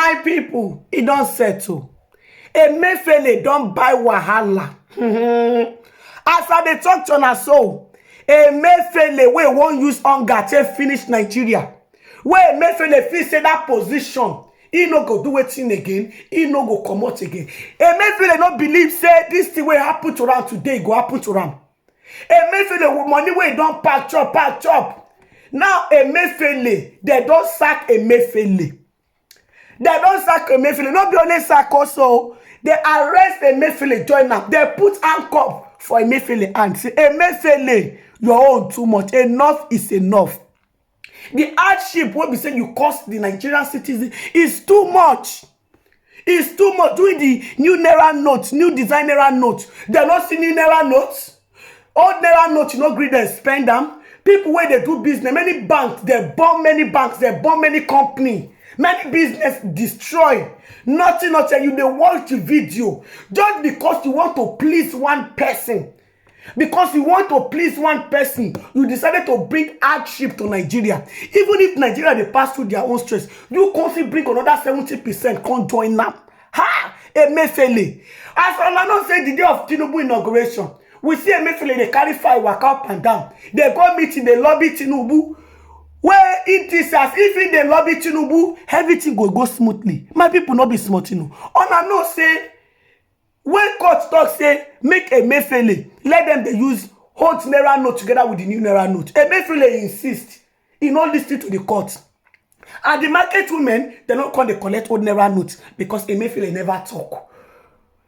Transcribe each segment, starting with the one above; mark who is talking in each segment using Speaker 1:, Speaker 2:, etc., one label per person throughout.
Speaker 1: My people, it don't settle. Emefiele don't buy wahala. As I dey talk to una so, Emefiele wey won't use hunger to finish Nigeria. Where Emefiele feel say that position, he no go do wetin again, he no go comot again. Emefiele no believe say this thing wey happen to am today go happen to am. Emefiele money wey don pack chop. Now Emefiele, they don't sack Emefiele. They don't sack Emefiele. Not be only sack also. They arrest Emefiele, join am. They put handcuff for Emefiele and say, Emefiele, your own too much. Enough is enough. The hardship wey be say you cost the Nigerian citizen is too much. It's too much. Doing the new naira notes, new design naira notes. They not see new naira notes. Old naira notes, you no gree them spend them. People where they do business, many banks, they bomb many banks, they bomb many company. Many business destroy. Nothing. You dey watch the video just because you want to please one person. Because you want to please one person, you decided to bring hardship to Nigeria. Even if Nigeria they pass through their own stress, you can't bring another 70%. Can't join them. Ha! Emefiele. As I know say the day of Tinubu inauguration, we see Emefiele they carry fire walk up and down. They go meeting, they lobby Tinubu. Where it is as if they lobby Tinubu, everything go smoothly. My people not be smart, you know. And I know say when court talk say make Emefiele, let them they use old naira note together with the new naira note. Emefiele insist he not listen to the court. And the market women, they not come they collect old naira note because Emefiele never talk.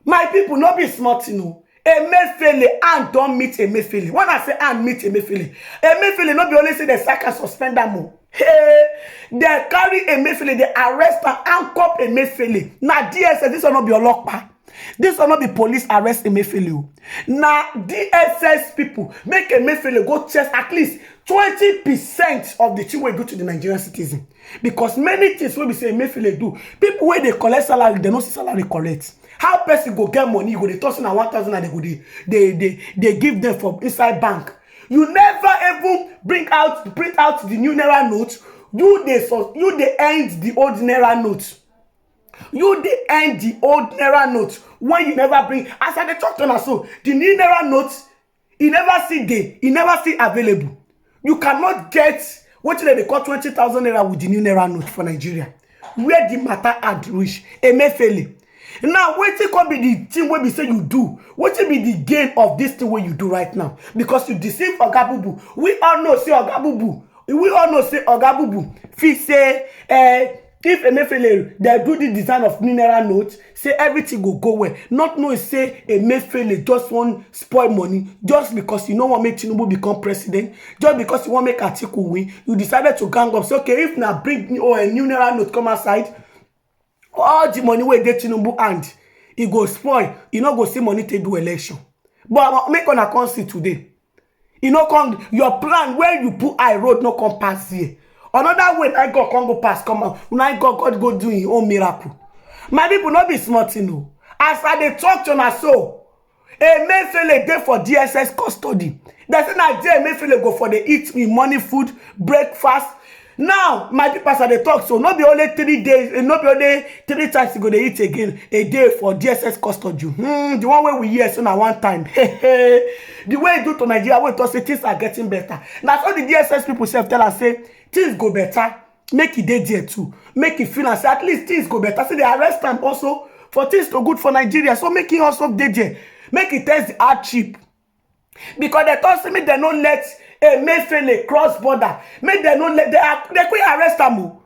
Speaker 1: My people not be smart, you know. Emefiele and don't meet Emefiele. When I say and meet Emefiele, Emefiele not be only say they sack and suspend them. Hey, they carry Emefiele, they arrest and handcuff Emefiele. Now DSS, this will not be a lockdown. This will not be police arrest Emefiele. Now DSS people make Emefiele go chest at least 20% of the thing we do to the Nigerian citizen. Because many things we say Emefiele do, people where they collect salary, they don't see salary correct. How person go get money? You go they toss in 1,000 and they give them from inside bank. You never even print out the new naira note. You they end the old naira note. You they end the old naira note when you never bring. As I talk to us so the new naira note, you never see day, you never see available. You cannot get what they call 20,000 naira with the new naira note for Nigeria. Where the matter had reached Emefiele. Now, what can be the thing where we say you do? What will be the gain of this thing where you do right now? Because you deceive Ogabubu. We all know say Ogabubu. We all know say Ogabubu. Fi say if Emefiele they do the design of mineral notes, say everything will go well. Not know say Emefiele just want spoil money just because you know what make Tinubu become president, just because you want make Atiku win. You decided to gang up. So okay, if now bring a new naira note come outside. All the money wey dey Tinubu and e go spoil. You no go see money to do election. But make una come see today. You know, come your plan where you put I road no come pass here. Another way I God come go pass come out. When I God go do his own miracle. My people not be smart, you know. As I dey talk to na so, Emefiele dey for DSS custody. They say na there Emefiele go for the eat me money food breakfast. Now, my people as they talk, so not be only 3 days, not be only 3 times you go to eat again a day for DSS custody. The one way we hear so now one time. The way you do to Nigeria, we talk say things are getting better. Now, so the DSS people self tell us say things go better. Make it day there too. Make it feel and say at least things go better. So they arrest them also for things to good for Nigeria. So make it also day there. Make it test the hardship. Because they thought say me they don't let Emefiele cross border. Make they not let they could arrest them. On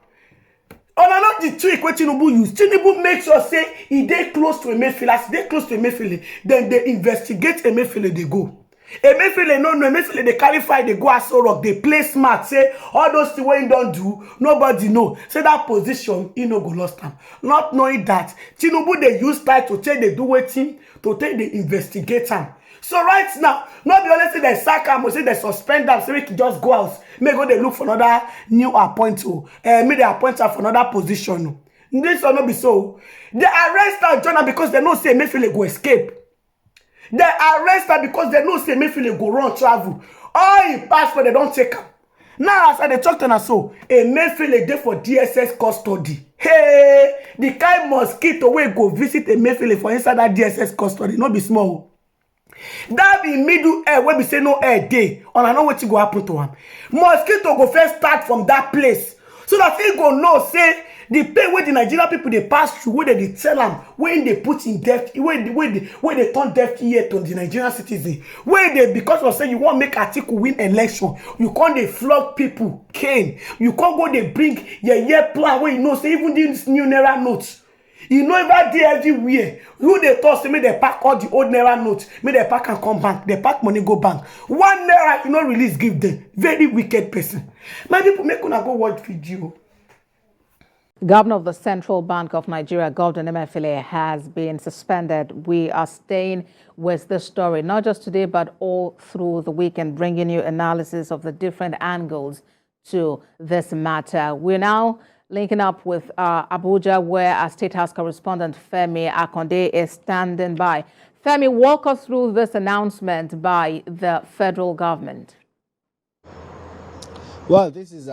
Speaker 1: not the trick what Tinubu use. Tinubu make sure say he dey close to Emefiele. As they close to Emefiele, then they investigate Emefiele. They go. Emefiele no Emefiele they clarify. They go as rock. They play smart. Say all those things what you don't do. Nobody know. Say that position he no go lost time. Not knowing that Tinubu they use that to take they do waiting to take the investigate time. So right now, not be only say they sack him or say they suspend them, so we can just go out. May go they look for another new appointment. May they appoint her for another position. This will not be so. They arrest her Jonah because they know say Emefiele go escape. They arrest her because they know say Emefiele go run travel. All in passport they don't take her. Now as I talk to her so, Emefiele dey for DSS custody. Hey, the kind mosquito wey go visit Emefiele for inside that DSS custody no be small. That be middle air wey be say no air dey, and I know wetin go happen to am. Mosquito go first start from that place, so that he go know say the pain wey the Nigerian people dey pass through, wey dey tell am, wey dey put in deaf, wey dey turn deaf ear to the Nigerian citizen, wey dey, because of say you wan make Atiku win election, you can't dey flog people cane, you can't go dey bring your plan wey you know say even this new naira notes, you know ever dey everywhere. You dey talk say make dem pack all the old naira notes, make dem pack and come bank, dem pack money go bank. 1 naira you no release give them. Very wicked person. My people, make una go watch video.
Speaker 2: Governor of the Central Bank of Nigeria, Governor Emefiele, has been suspended. We are staying with this story, not just today, but all through the weekend, bringing you analysis of the different angles to this matter. We're now linking up with Abuja, where our State House correspondent Femi Akonde is standing by. Femi, walk us through this announcement by the federal government.
Speaker 3: Well, this is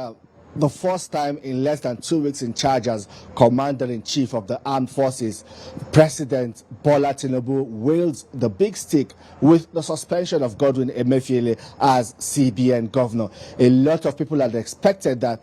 Speaker 3: the first time in less than 2 weeks in charge as Commander-in-Chief of the Armed Forces. President Bola Tinubu wields the big stick with the suspension of Godwin Emefiele as CBN Governor. A lot of people had expected that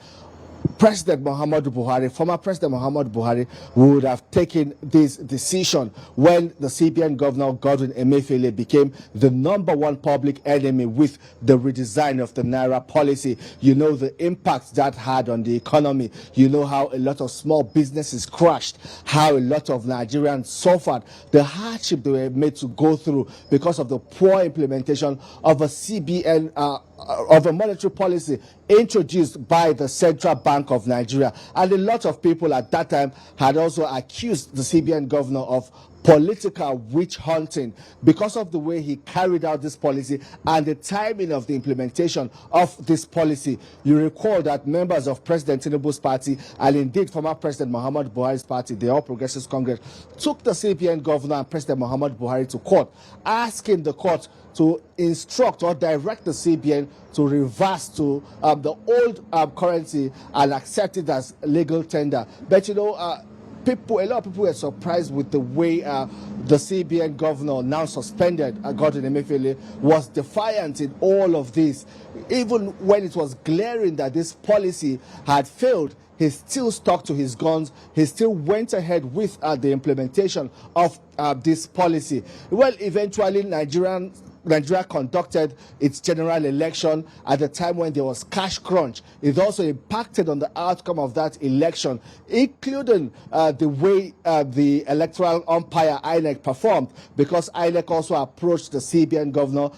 Speaker 3: President Muhammadu Buhari, former President Muhammadu Buhari, would have taken this decision when the CBN Governor Godwin Emefiele became the #1 public enemy with the redesign of the naira policy. You know the impact that had on the economy. You know how a lot of small businesses crashed, how a lot of Nigerians suffered, the hardship they were made to go through because of the poor implementation of a CBN of a monetary policy introduced by the Central Bank of Nigeria. And a lot of people at that time had also accused the CBN governor of political witch hunting because of the way he carried out this policy and the timing of the implementation of this policy. You recall that members of President Tinubu's party and indeed former President Muhammadu Buhari's party, the All Progressives Congress, took the CBN governor and President Muhammadu Buhari to court, asking the court to instruct or direct the CBN to reverse to the old currency and accept it as legal tender. But you know, a lot of people were surprised with the way the CBN governor, now suspended, Godwin Emefiele, was defiant in all of this. Even when it was glaring that this policy had failed, he still stuck to his guns. He still went ahead with the implementation of this policy. Well, eventually, Nigeria conducted its general election at the time when there was cash crunch. It also impacted on the outcome of that election, including the way the electoral umpire INEC performed, because INEC also approached the CBN governor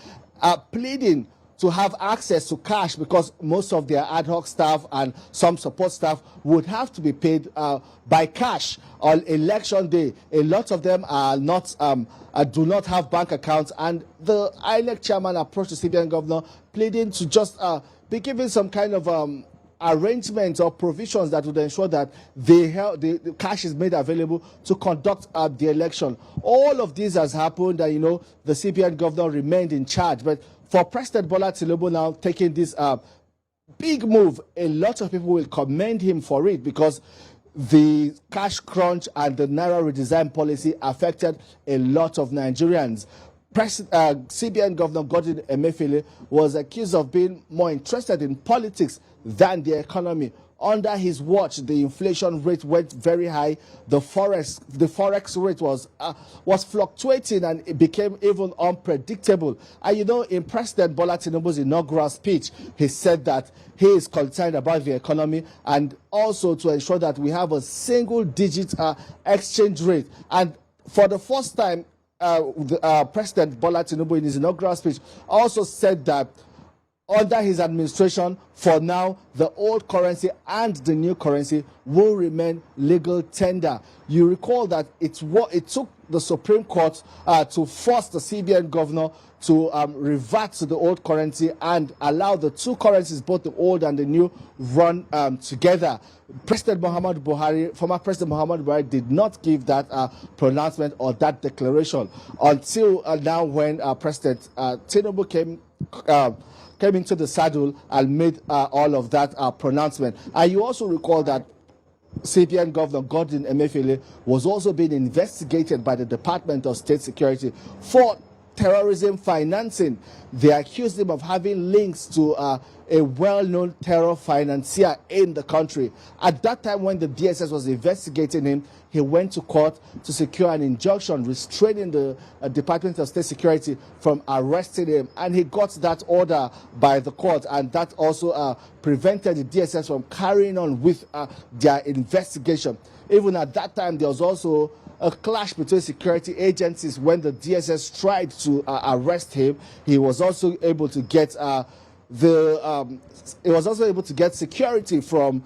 Speaker 3: pleading to have access to cash because most of their ad hoc staff and some support staff would have to be paid by cash on election day. A lot of them are not do not have bank accounts, and the INEC chairman approached the CBN governor pleading to just be given some kind of arrangements or provisions that would ensure that the cash is made available to conduct the election. All of this has happened, and you know the CBN governor remained in charge. But for President Bola Tinubu now taking this big move, a lot of people will commend him for it because the cash crunch and the naira redesign policy affected a lot of Nigerians. CBN Governor Godwin Emefiele was accused of being more interested in politics than the economy. Under his watch, the inflation rate went very high. The forex rate was fluctuating, and it became even unpredictable. And you know, in President Bola Tinubu's inaugural speech, he said that he is concerned about the economy and also to ensure that we have a single-digit exchange rate. And for the first time, President Bola Tinubu in his inaugural speech also said that under his administration, for now, the old currency and the new currency will remain legal tender. You recall that it took the Supreme Court to force the CBN governor to revert to the old currency and allow the two currencies, both the old and the new, run together. President Muhammadu Buhari, former President Muhammadu Buhari, did not give that pronouncement or that declaration until now, when President Tinubu came into the saddle and made all of that pronouncement. And you also recall that CBN Governor Godwin Emefiele was also being investigated by the Department of State Security for terrorism financing. They accused him of having links to a well-known terror financier in the country. At that time, when the DSS was investigating him, he went to court to secure an injunction restraining the Department of State Security from arresting him. And he got that order by the court, and that also prevented the DSS from carrying on with their investigation. Even at that time, there was also a clash between security agencies. When the DSS tried to arrest him, he was also able to get security from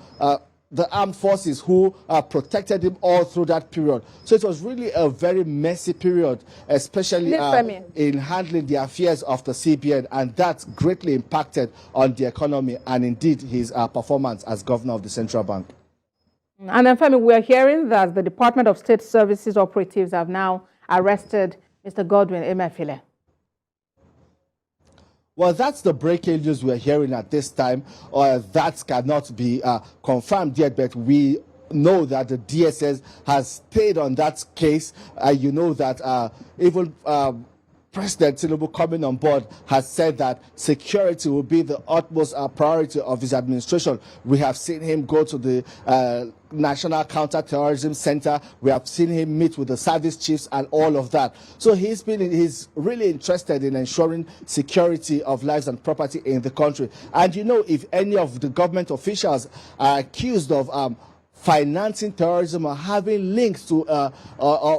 Speaker 3: the armed forces who protected him all through that period. So it was really a very messy period, especially in handling the affairs of the CBN, and that greatly impacted on the economy and indeed his performance as governor of the central bank.
Speaker 2: And then, Femi, we are hearing that the Department of State Services operatives have now arrested Mr. Godwin Emefiele.
Speaker 3: Well, that's the breaking news we're hearing at this time. That cannot be confirmed yet, but we know that the DSS has stayed on that case. You know that even President Tinubu, coming on board, has said that security will be the utmost priority of his administration. We have seen him go to the National Counter-Terrorism Center. We have seen him meet with the service chiefs and all of that. So he's really interested in ensuring security of lives and property in the country. And you know, if any of the government officials are accused of financing terrorism or having links to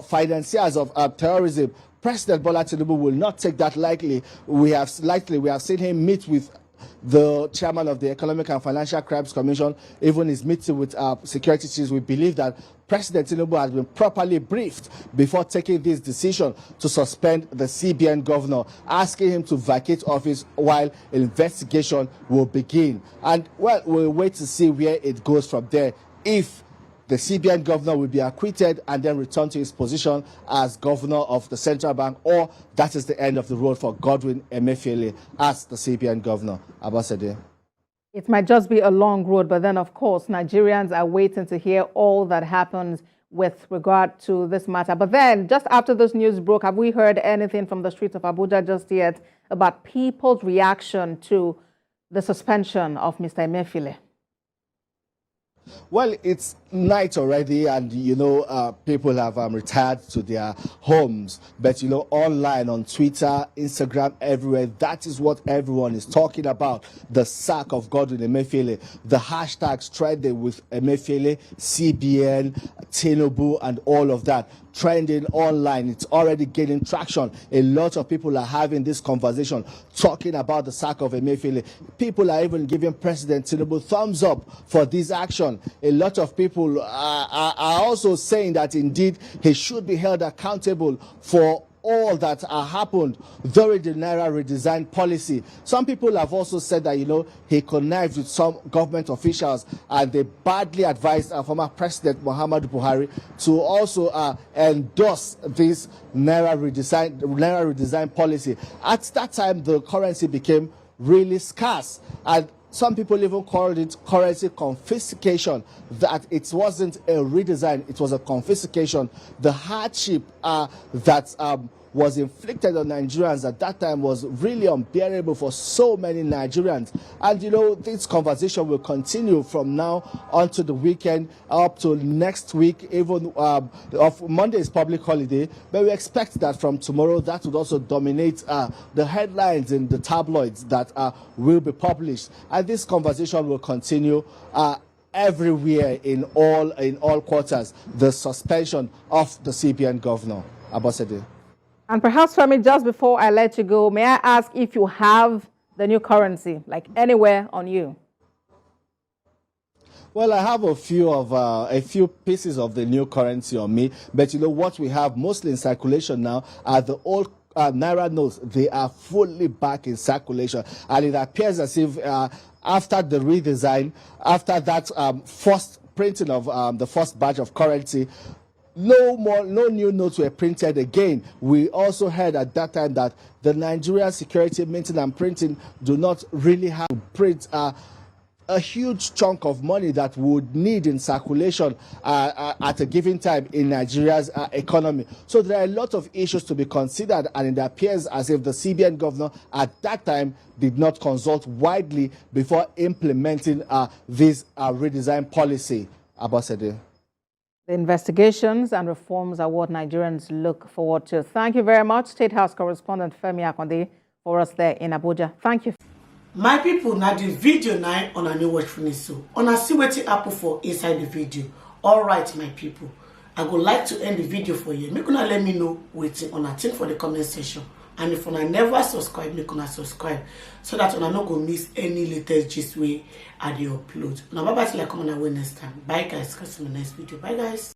Speaker 3: financiers of terrorism, President Bola Tinubu will not take that lightly. We have seen him meet with the chairman of the Economic and Financial Crimes Commission, even his meeting with security chiefs. We believe that President Tinubu has been properly briefed before taking this decision to suspend the CBN governor, asking him to vacate office while investigation will begin. And, well, we'll wait to see where it goes from there. If the CBN governor will be acquitted and then return to his position as governor of the central bank, or that is the end of the road for Godwin Emefiele as the CBN governor. Abasade.
Speaker 2: It might just be a long road, but then, of course, Nigerians are waiting to hear all that happens with regard to this matter. But then, just after this news broke, have we heard anything from the streets of Abuja just yet about people's reaction to the suspension of Mr. Emefiele?
Speaker 3: Well, it's night already, and you know, people have retired to their homes. But you know, online, on Twitter, Instagram, everywhere, that is what everyone is talking about: the sack of Godwin Emefiele. The hashtags trending with Emefiele, CBN, Tinubu, and all of that trending online. It's already gaining traction. A lot of people are having this conversation, talking about the sack of Emefiele. People are even giving President Tinubu thumbs up for this action. A lot of people are also saying that indeed he should be held accountable for all that happened during the naira redesign policy. Some people have also said that, you know, he connived with some government officials, and they badly advised former President Muhammadu Buhari to also endorse this naira redesign policy. At that time, the currency became really scarce, and some people even called it currency confiscation, that it wasn't a redesign, it was a confiscation. The hardship that was inflicted on Nigerians at that time was really unbearable for so many Nigerians. And you know, this conversation will continue from now onto the weekend, up to next week. Even of Monday is public holiday, but we expect that from tomorrow that would also dominate the headlines in the tabloids that will be published. And this conversation will continue everywhere in all quarters. The suspension of the CBN governor. Abosede.
Speaker 2: And perhaps, Femi, just before I let you go, may I ask if you have the new currency, like anywhere on you?
Speaker 3: Well, I have a few pieces of the new currency on me, but you know what we have mostly in circulation now are the old naira notes. They are fully back in circulation, and it appears as if after the redesign, after that first printing of the first batch of currency, no new notes were printed again. We also heard at that time that the Nigerian Security Minting and Printing do not really have to print a huge chunk of money that would need in circulation at a given time in Nigeria's economy. So there are a lot of issues to be considered, and it appears as if the CBN governor at that time did not consult widely before implementing this redesign policy. Abosede.
Speaker 2: The investigations and reforms are what Nigerians look forward to. Thank you very much, State House correspondent Femi Akonde, for us there in Abuja. Thank you.
Speaker 1: My people, now the video now on a new watch finish so. On a see wetin happen for inside the video. All right, my people. I would like to end the video for you. Make una let me know wetin on a thing for the comment section. And if una never subscribe, make una subscribe so that una not go miss any latest gist way I dey upload. Now bye bye till I come on away next time. Bye guys, catch you in the next video. Bye guys.